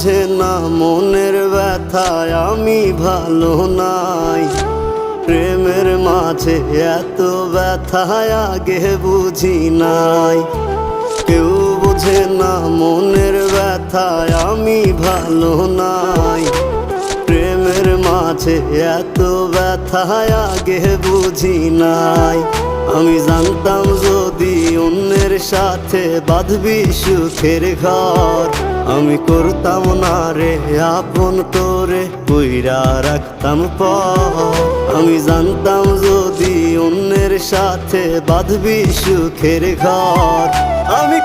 বোঝে না মনের ব্যথায় আমি ভালো নাই। প্রেমের মাঝে এত ব্যথায় আগে বুঝি নাই। কেউ বোঝে না মনের ব্যথায় আমি ভালো নাই। প্রেমের মাঝে এত ব্যথায় আগে বুঝি নাই। আমি জানতাম যদি অন্যের সাথে বাঁধবি সুখের ঘর, আমি করতাম না রে আপন তোরে কইরা রাখতাম পর। আমি জানতাম যদি অন্যের সাথে বাঁধবি সুখের ঘর, আমি